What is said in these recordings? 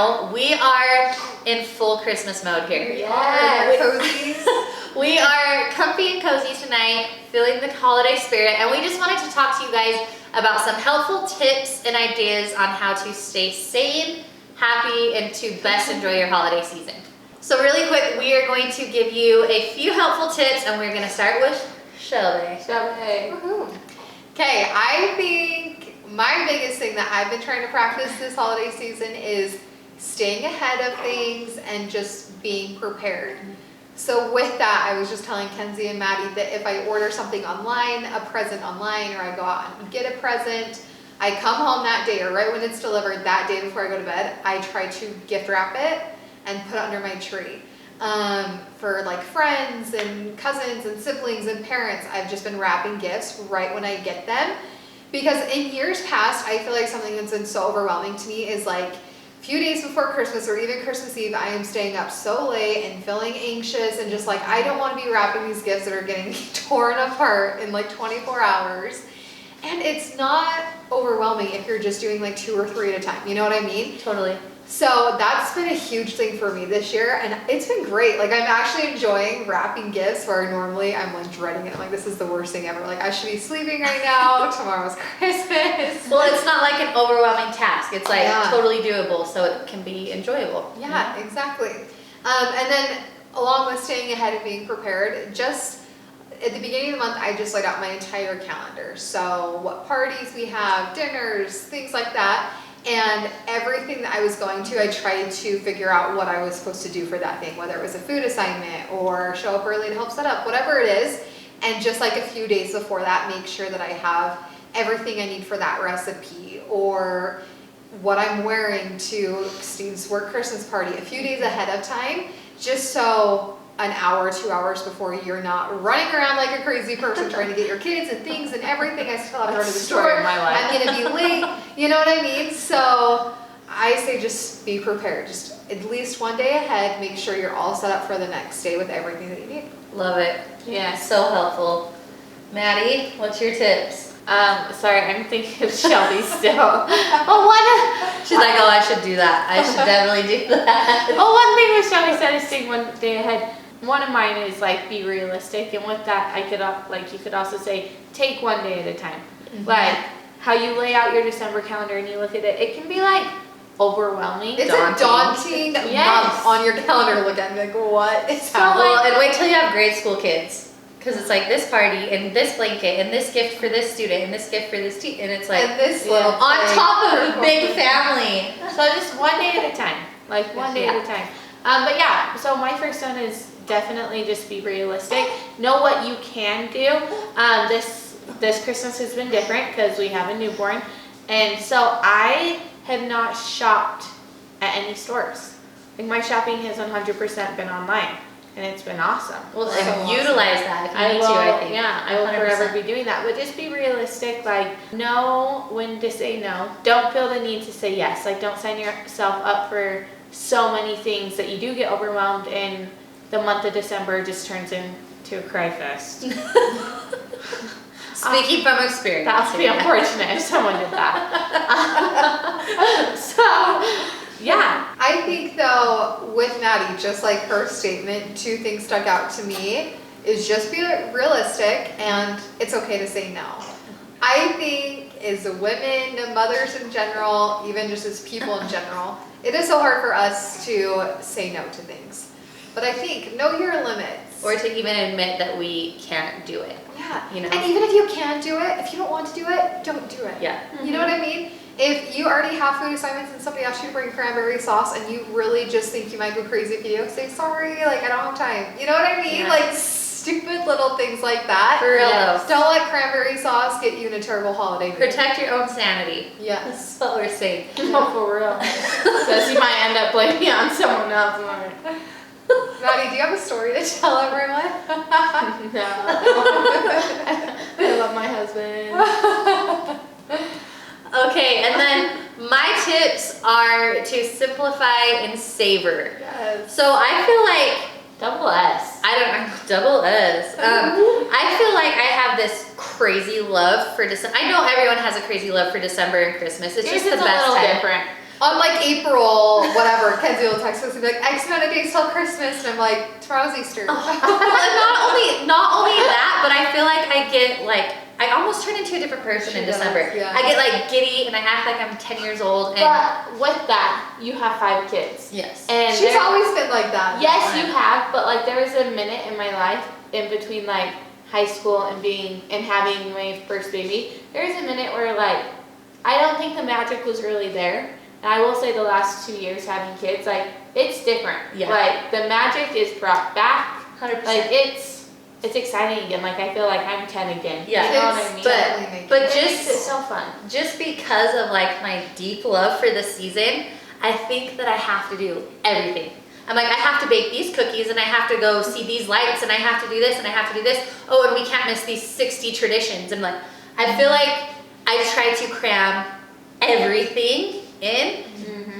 general, we are in full Christmas mode here. Yeah, cozies. We are comfy and cozy tonight, feeling the holiday spirit, and we just wanted to talk to you guys about some helpful tips and ideas on how to stay sane, happy, and to best enjoy your holiday season. So really quick, we are going to give you a few helpful tips, and we're going to start with Shelby. Okay, I think my biggest thing that I've been trying to practice this holiday season is staying ahead of things and just being prepared. So with that, I was just telling Kenzie and Maddie that if I order something online, a present online, or I go out and get a present, I come home that day or right when it's delivered that day before I go to bed, I try to gift wrap it and put it under my tree. For like friends and cousins and siblings and parents, I've just been wrapping gifts right when I get them. Because in years past, I feel like something that's been so overwhelming to me is like few days before Christmas or even Christmas Eve, I am staying up so late and feeling anxious and just like, I don't want to be wrapping these gifts that are getting torn apart in like 24 hours. And it's not overwhelming if you're just doing like 2 or 3 at a time. You know what I mean? Totally. So that's been a huge thing for me this year, and it's been great. Like, I'm actually enjoying wrapping gifts where normally I'm like dreading it. I'm like, this is the worst thing ever. Like, I should be sleeping right now. Tomorrow's Christmas. Well, it's not like an overwhelming task. It's like totally doable, so it can be enjoyable. Yeah, exactly. And then along with staying ahead and being prepared, just at the beginning of the month, I just laid out my entire calendar. So what parties we have, dinners, things like that. And everything that I was going to, I tried to figure out what I was supposed to do for that thing, whether it was a food assignment or show up early to help set up, whatever it is. And just like a few days before that, make sure that I have everything I need for that recipe or what I'm wearing to Steve's work Christmas party a few days ahead of time, just so an hour, 2 hours before you're not running around like a crazy person trying to get your kids and things and everything. I still have to go to the store. I'm going to be late. You know what I mean? So I say just be prepared. Just at least one day ahead. Make sure you're all set up for the next day with everything that you need. Love it. Yeah, so helpful. Maddie, what's your tips? Sorry, I'm thinking of Shelby still. She's like, oh, I should do that. I should definitely do that. One thing that Shelby said is staying one day ahead. One of mine is like be realistic, and with that, I could you could also say take one day at a time. Mm-hmm. Like how you lay out your December calendar and you look at it, it can be like overwhelming. It's a daunting month on your calendar to look at. Like, what is happening? Well, and wait till you have grade school kids. Because it's like this party and this blanket and this gift for this student and this gift for this teacher, and it's like and this little on top of a big family. So just one day at a time, like one day at a time. But yeah, so my first one is definitely just be realistic. Know what you can do. This Christmas has been different because we have a newborn, and so I have not shopped at any stores. Like my shopping has 100% been online. And it's been awesome. Well, utilize that if you need to, I think. Yeah, I will 100%. forever be doing that. But just be realistic, like know when to say no. Don't feel the need to say yes. Like don't sign yourself up for so many things that you do get overwhelmed and the month of December just turns into a cry fest. Speaking from experience. That would be unfortunate if someone did that. Yeah. I think though, with Maddie, just like her statement, 2 things stuck out to me is just be realistic and it's okay to say no. I think as women, mothers in general, even just as people in general, it is so hard for us to say no to things. But I think know your limits. Or to even admit that we can't do it. Yeah. You know? And even if you can do it, if you don't want to do it, don't do it. Yeah. You know what I mean? If you already have food assignments and somebody asks you to bring cranberry sauce and you really just think you might go crazy if you do, say sorry, like I don't have time. You know what I mean? Yeah. Like stupid little things like that. For real though. Don't let cranberry sauce get you in a terrible holiday mood. Protect your own sanity. Yes. That's what we're saying. No, for real. Because you might end up blaming it on someone else. Maddie, do you have a story to tell everyone? No. I love my husband. Okay, and then my tips are to simplify and savor. Yes. So I feel like Double S. Double S. I feel like I have this crazy love for December. I know everyone has a crazy love for December and Christmas. It's just the best a little time. different. On like April, whatever, Kenzie will text us and be like, X amount of days till Christmas, and I'm like, tomorrow's Easter. Well, and not only that, but I feel like I get like, I almost turn into a different person She in does, December. yeah. I get like giddy and I act like I'm 10 years old. And But with that, you have 5 kids. yes. And She's always been like that. yes, you have, but like there was a minute in my life in between like high school and having my first baby. There was a minute where like I don't think the magic was really there. And I will say the last 2 years having kids, like it's different. Yeah. Like the magic is brought back. 100%. Like it's exciting again. Like I feel like I'm 10 again. Yeah. You know what I mean? Definitely make But It just makes it so fun. just because of like my deep love for the season, I think that I have to do everything. I'm like, I have to bake these cookies and I have to go see these lights and I have to do this and I have to do this. Oh, and we can't miss these 60 traditions. And like, I feel like I try to cram everything in,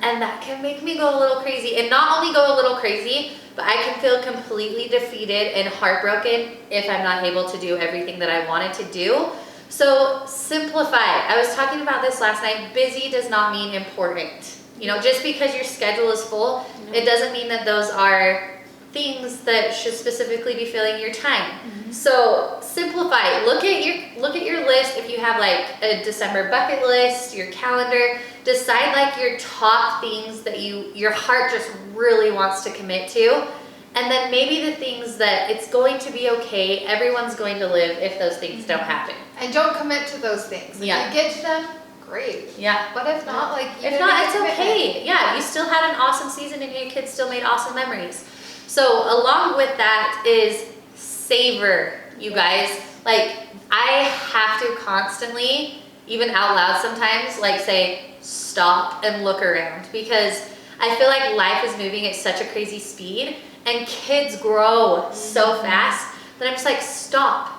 and that can make me go a little crazy. And not only go a little crazy, but I can feel completely defeated and heartbroken if I'm not able to do everything that I wanted to do. So simplify. I was talking about this last night. Busy does not mean important. You know, just because your schedule is full, it doesn't mean that those are things that should specifically be filling your time. So simplify. Look at your list. If you have like a December bucket list, your calendar, decide like your top things that your heart just really wants to commit to. And then maybe the things that it's going to be okay, everyone's going to live if those things don't happen. And don't commit to those things. If Yeah. you get to them, great. Yeah. But if not, like you If didn't not, make it's a commitment. okay. Yeah, you still had an awesome season and your kids still made awesome memories. So along with that is savor, you guys. Like I have to constantly, even out loud sometimes, like say, stop and look around, because I feel like life is moving at such a crazy speed and kids grow so fast that I'm just like, stop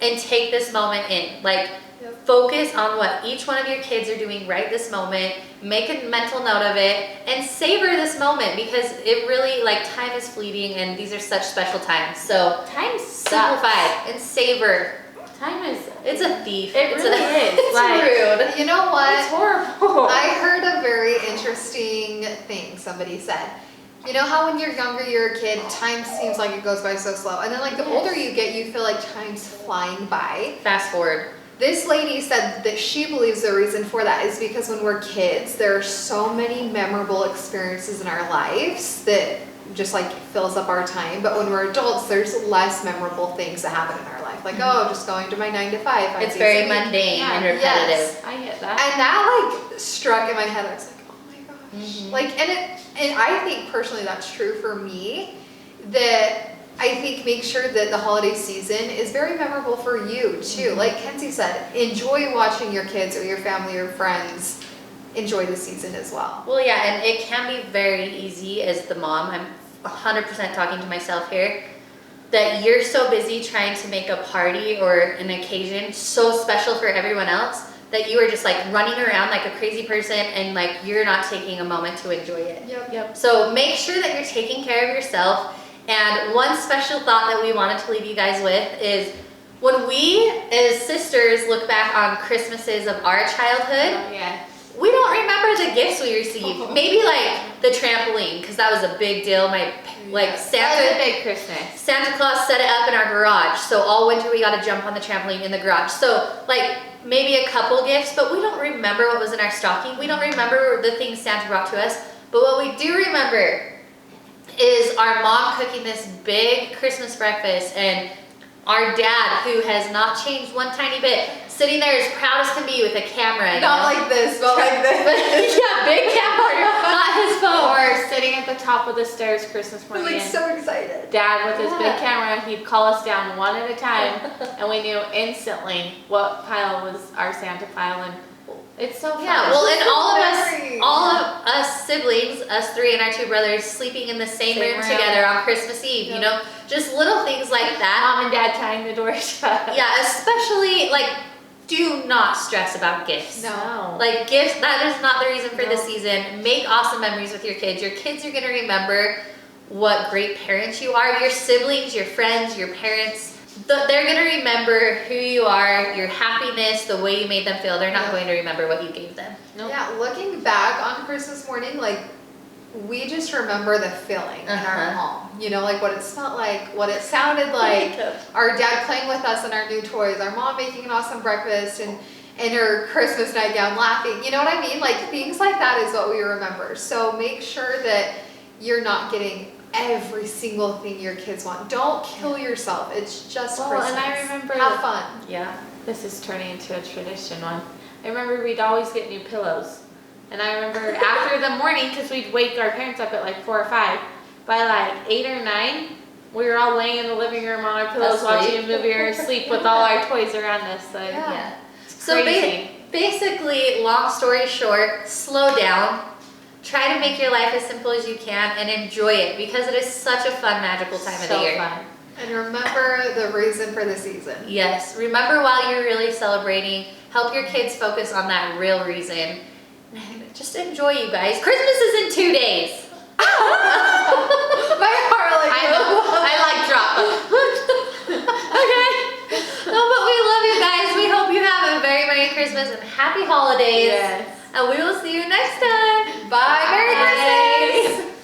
and take this moment in. Like focus on what each one of your kids are doing right this moment, make a mental note of it, and savor this moment, because it really, like, time is fleeting and these are such special times. So Time simplify and savor. Time is. It's a thief. It It's really is. It's Like, rude. You know what? It's horrible. I heard a very interesting thing somebody said. You know how when you're younger, you're a kid, time seems like it goes by so slow. And then like the older you get, you feel like time's flying by. Fast forward. This lady said that she believes the reason for that is because when we're kids, there are so many memorable experiences in our lives that just like fills up our time. But when we're adults, there's less memorable things that happen in our life. Like, oh, just going to my 9 to 5. 5 It's days very a week. mundane Yeah. and repetitive. Yes. I get that. And that like struck in my head. I was like, oh my gosh. Like, and I think personally that's true for me, that I think make sure that the holiday season is very memorable for you too. Like Kenzie said, enjoy watching your kids or your family or friends enjoy the season as well. Well, yeah, and it can be very easy as the mom. I'm 100% talking to myself here. That you're so busy trying to make a party or an occasion so special for everyone else that you are just like running around like a crazy person and like you're not taking a moment to enjoy it. Yep. So make sure that you're taking care of yourself. And one special thought that we wanted to leave you guys with is when we as sisters look back on Christmases of our childhood, Oh, yeah. we don't remember the gifts we received. Maybe like the trampoline, because that was a big deal. My like That was a Santa big Christmas. Santa Claus set it up in our garage. So all winter we got to jump on the trampoline in the garage. So like maybe a couple gifts, but we don't remember what was in our stocking. We don't remember the things Santa brought to us. But what we do remember is our mom cooking this big Christmas breakfast, and our dad, who has not changed one tiny bit, sitting there as proud as can be with a camera. you Not know? like this, but like this. Yeah, big camera, not his phone. Or sitting at the top of the stairs Christmas We're morning. like so excited. Dad with his Yeah. big camera, he'd call us down one at a time, and we knew instantly what pile was our Santa pile, and it's so fun. Yeah, well, and Memories. all of us siblings, us three and our two brothers, sleeping in the same room room. together on Christmas Eve, you know? Just little things like that. Mom and Dad tying the door shut. Yeah, especially, like, do not stress about gifts. No. Like, gifts, that is not the reason for the No. season. Make awesome memories with your kids. Your kids are going to remember what great parents you are. Your siblings, your friends, your parents, they're going to remember who you are, your happiness, the way you made them feel. They're not going to remember what you gave them. Nope. Yeah, looking back on Christmas morning, like, we just remember the feeling in our home. You know, like what it smelled like, what it sounded like, our dad playing with us in our new toys, our mom making an awesome breakfast, and her Christmas nightgown laughing. You know what I mean? Like, things like that is what we remember. So make sure that you're not getting every single thing your kids want. Don't kill yourself. It's just Christmas. And I remember have fun. Yeah, this is turning into a tradition one. I remember we'd always get new pillows. And I remember after the morning, because we'd wake our parents up at like 4 or 5, by like 8 or 9, we were all laying in the living room on our pillows watching a movie or asleep with all our toys around us. Like, Yeah. it's So crazy. basically, long story short, slow down. Try to make your life as simple as you can and enjoy it, because it is such a fun, magical time of the year. Fun. And remember the reason for the season. Yes. Remember, while you're really celebrating, help your kids focus on that real reason. And just enjoy, you guys. Christmas is in 2 days. My heart, like, I know. I like drop. Okay. No, but we love you guys. We hope you have a very Merry Christmas and Happy Holidays. Yes. And we will see you next time. Bye. Merry Bye. Christmas.